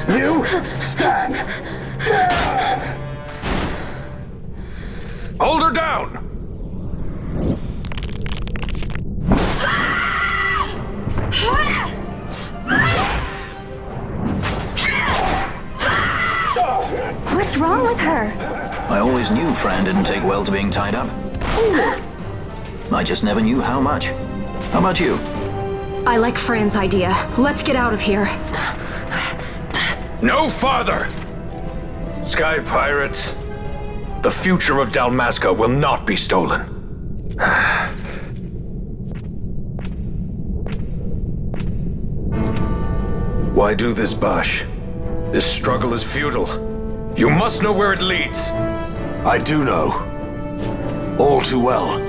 You stand. Hold her down! What's wrong with her? I always knew Fran didn't take well to being tied up. I just never knew how much. How about you? I like Fran's idea. Let's get out of here. No farther! Sky pirates, the future of Dalmasca will not be stolen. Why do this, Bash? This struggle is futile. You must know where it leads. I do know. All too well.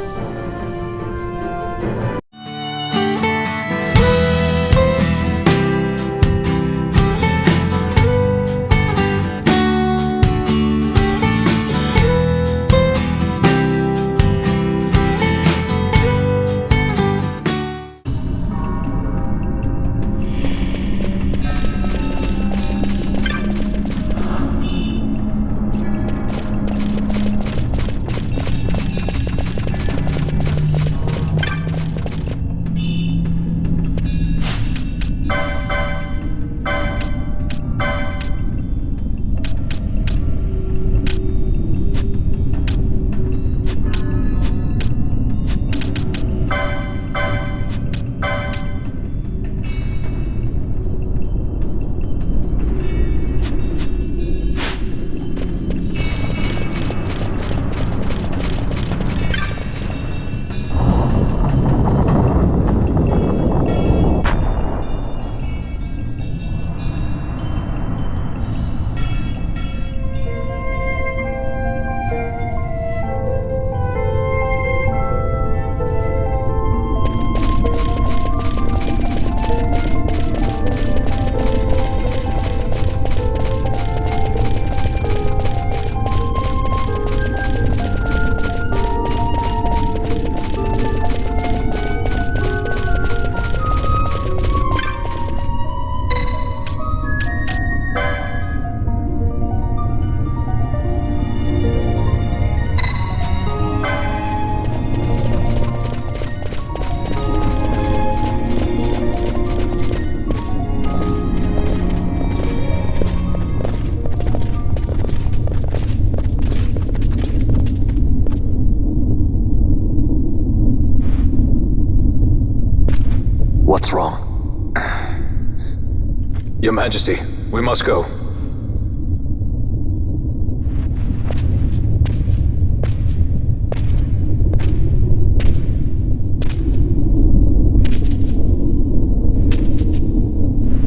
What's wrong? Your Majesty, we must go.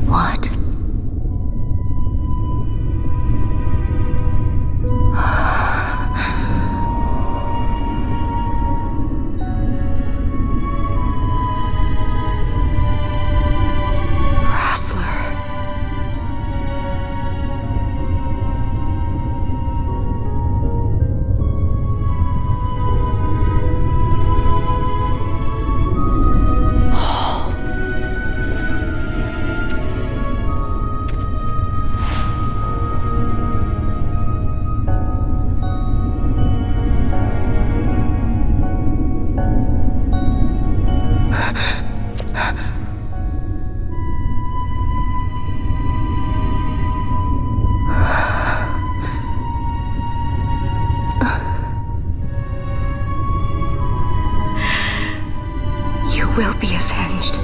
What? Will be avenged.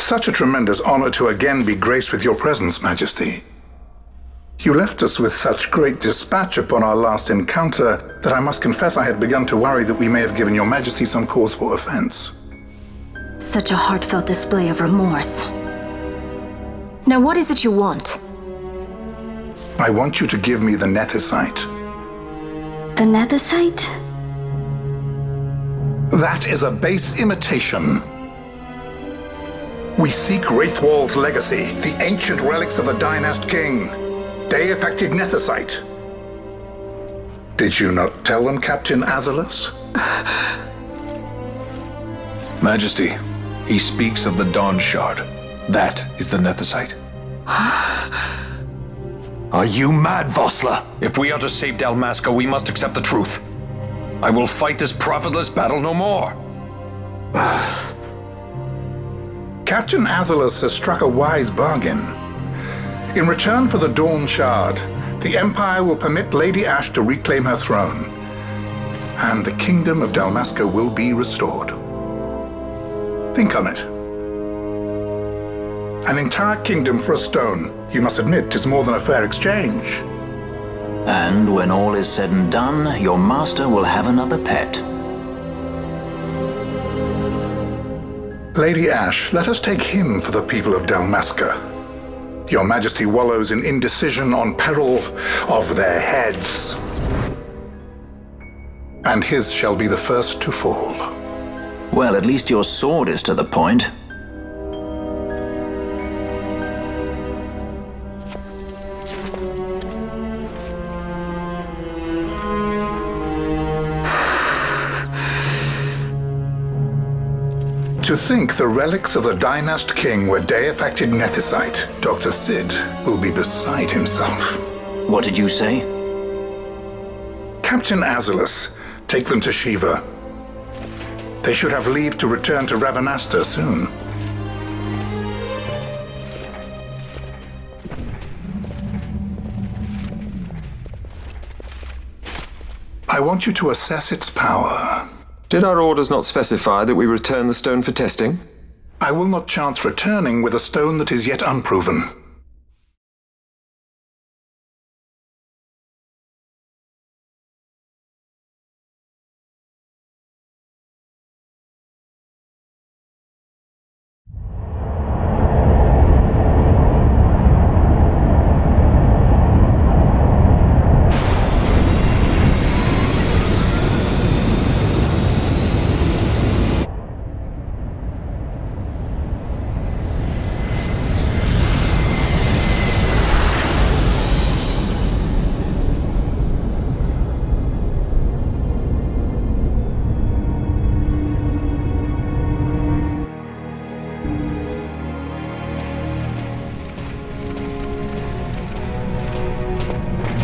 Such a tremendous honor to again be graced with your presence, Majesty. You left us with such great dispatch upon our last encounter that I must confess I had begun to worry that we may have given your Majesty some cause for offense. Such a heartfelt display of remorse. Now what is it you want? I want you to give me the Nethicite. The Nethicite? That is a base imitation. We seek Wraithwall's legacy, the ancient relics of the Dynast King. Day-affected Nethicite. Did you not tell them, Captain Azalus? Majesty, he speaks of the Dawn Shard. That is the Nethicite. Are you mad, Vosler? If we are to save Dalmasca, we must accept the truth. I will fight this profitless battle no more. Captain Azalus has struck a wise bargain. In return for the Dawn Shard, the Empire will permit Lady Ash to reclaim her throne, and the Kingdom of Dalmasca will be restored. Think on it. An entire kingdom for a stone. You must admit, 'tis more than a fair exchange. And when all is said and done, your master will have another pet. Lady Ash, let us take him for the people of Dalmasca. Your Majesty wallows in indecision on peril of their heads. And his shall be the first to fall. Well, at least your sword is to the point. To think the relics of the Dynast King were day-affected Nethicite, Dr. Sid will be beside himself. What did you say? Captain Azalus, take them to Shiva. They should have leave to return to Rabanasta soon. I want you to assess its power. Did our orders not specify that we return the stone for testing? I will not chance returning with a stone that is yet unproven.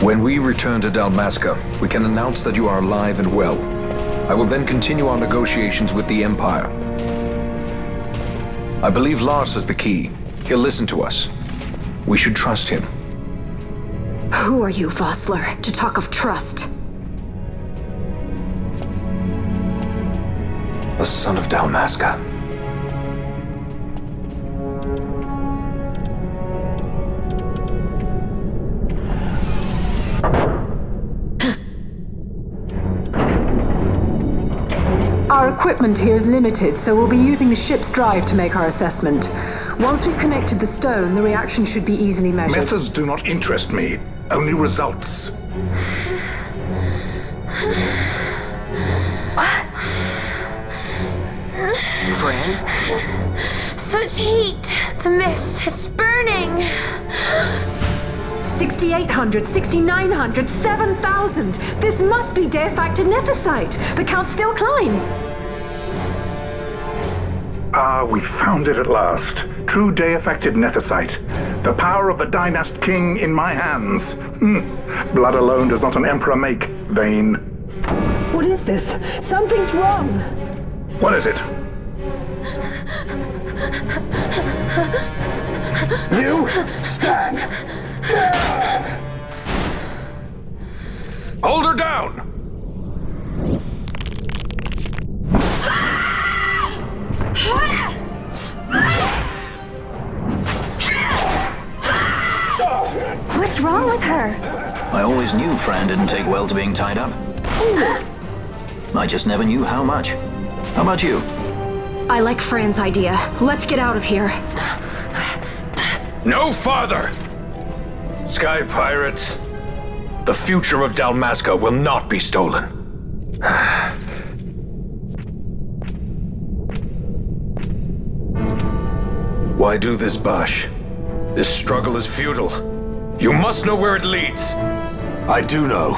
When we return to Dalmasca, we can announce that you are alive and well. I will then continue our negotiations with the Empire. I believe Lars has the key. He'll listen to us. We should trust him. Who are you, Vosler, to talk of trust? The son of Dalmasca. Our equipment here is limited, so we'll be using the ship's drive to make our assessment. Once we've connected the stone, the reaction should be easily measured. Methods do not interest me, only results. Fran? Such heat! The mist, it's burning! 6,800, 6,900, 7,000! This must be day-affected nethicite! The count still climbs! Ah, we found it at last. True day-affected nethicite. The power of the Dynast King in my hands. Blood alone does not an emperor make, vain. What is this? Something's wrong! What is it? You stand! Hold her down! with her? I always knew Fran didn't take well to being tied up. I just never knew how much. How about you? I like Fran's idea. Let's get out of here. No farther! Sky pirates, the future of Dalmasca will not be stolen. Why do this, Bash? This struggle is futile. You must know where it leads. I do know.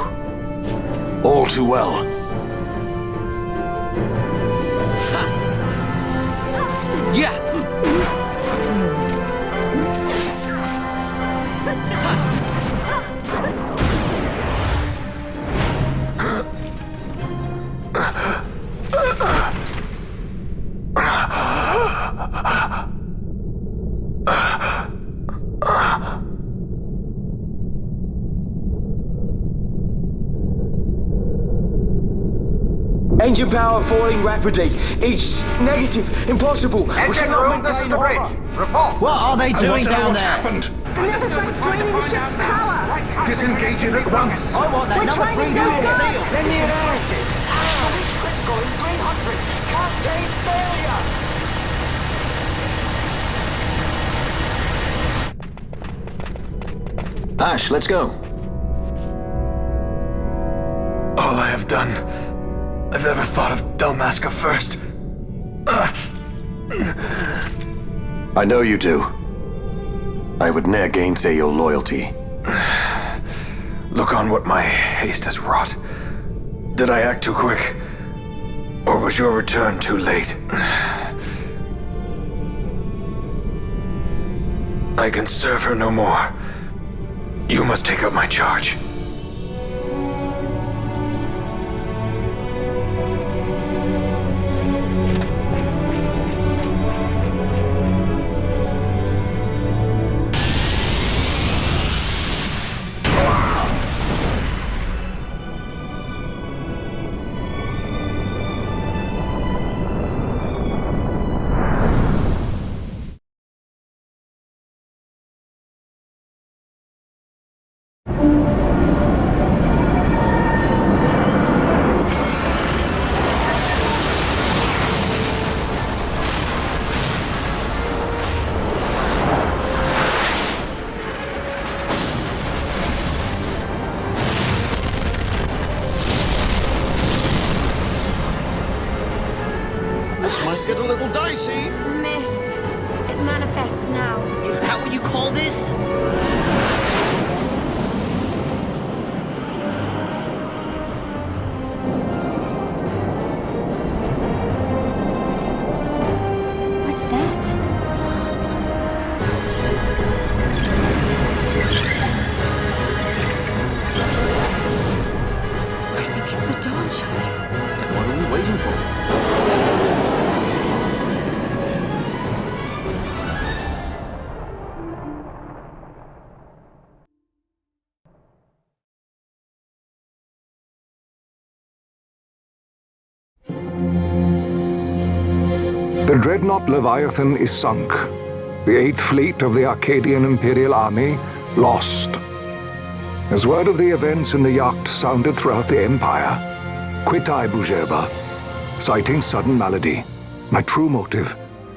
All too well. Yeah! Engine power falling rapidly. Each negative, impossible. Engine room, this is the bridge. Report. What are they doing down there? Happened? The nether site's draining the ship's power! Disengage it at once. I want that We're number trying to 3 go million get seal. it. Then you Infected. Action reach critical in 300. Cascade failure. Ash, let's go. All I have done, I've ever thought of Dalmasca first. I know you do. I would ne'er gainsay your loyalty. Look on what my haste has wrought. Did I act too quick? Or was your return too late? I can serve her no more. You must take up my charge. This might get a little dicey. The mist. It manifests now. Is that what you call this? What's that? I think it's the dawn shard. What are we waiting for? The dreadnought Leviathan is sunk. The 8th Fleet of the Archadian Imperial Army lost. As word of the events in the yacht sounded throughout the Empire, quit I Bujeba, citing sudden malady. My true motive,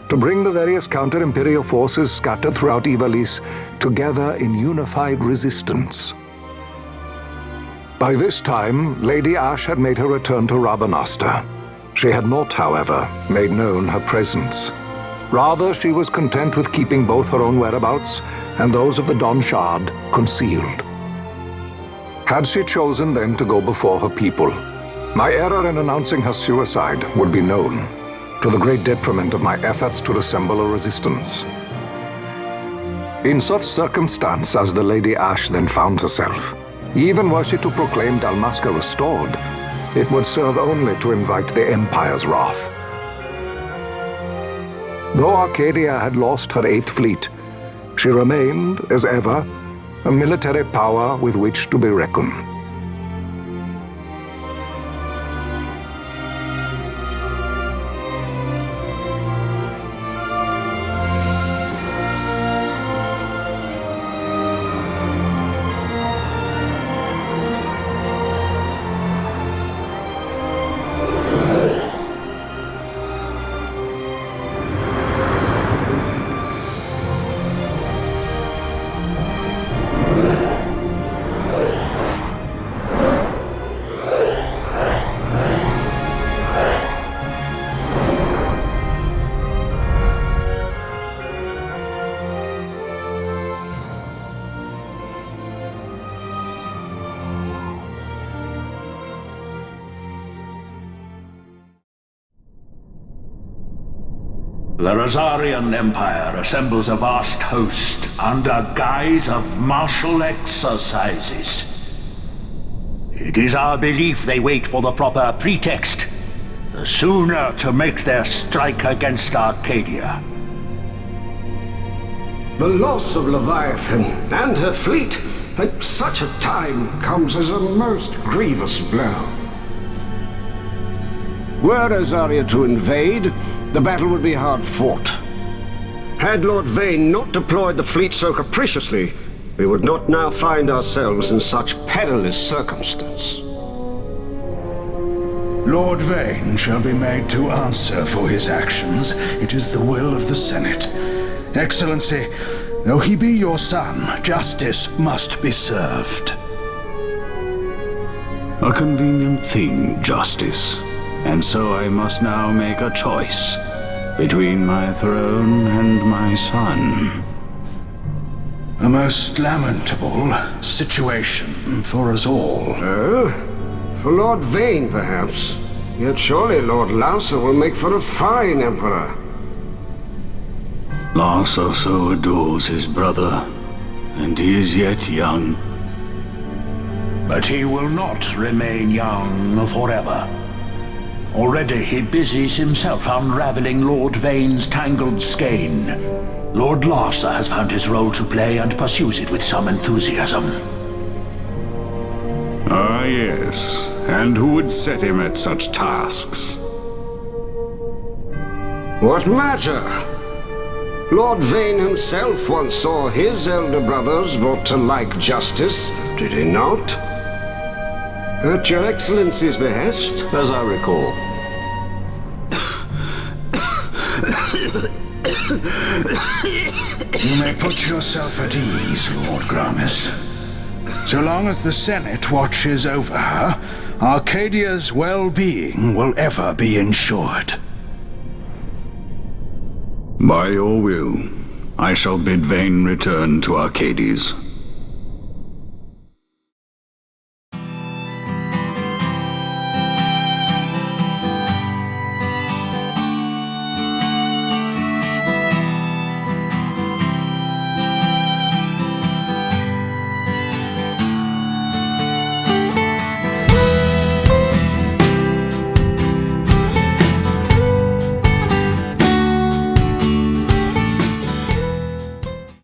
to bring the various counter-imperial forces scattered throughout Ivalice together in unified resistance. By this time, Lady Ash had made her return to Rabanasta. She had not, however, made known her presence. Rather, she was content with keeping both her own whereabouts and those of the Don Shard concealed. Had she chosen then to go before her people, my error in announcing her suicide would be known, to the great detriment of my efforts to assemble a resistance. In such circumstance as the Lady Ash then found herself, even were she to proclaim Dalmasca restored, it would serve only to invite the Empire's wrath. Though Arcadia had lost her 8th Fleet, she remained, as ever, a military power with which to be reckoned. The Archadian Empire assembles a vast host under guise of martial exercises. It is our belief they wait for the proper pretext, the sooner to make their strike against Arcadia. The loss of Leviathan and her fleet at such a time comes as a most grievous blow. Were Rosaria to invade, the battle would be hard fought. Had Lord Vane not deployed the fleet so capriciously, we would not now find ourselves in such perilous circumstance. Lord Vane shall be made to answer for his actions. It is the will of the Senate. Excellency, though he be your son, justice must be served. A convenient thing, justice. And so I must now make a choice between my throne and my son. A most lamentable situation for us all. Oh? For Lord Vane, perhaps. Yet surely Lord Larsa will make for a fine emperor. Larsa so adores his brother, and he is yet young. But he will not remain young forever. Already he busies himself unraveling Lord Vane's tangled skein. Lord Larsa has found his role to play and pursues it with some enthusiasm. Ah, yes. And who would set him at such tasks? What matter? Lord Vane himself once saw his elder brothers brought to like justice, did he not? At your Excellency's behest, as I recall. You may put yourself at ease, Lord Gramis. So long as the Senate watches over her, Arcadia's well-being will ever be ensured. By your will, I shall bid Vane return to Arcades.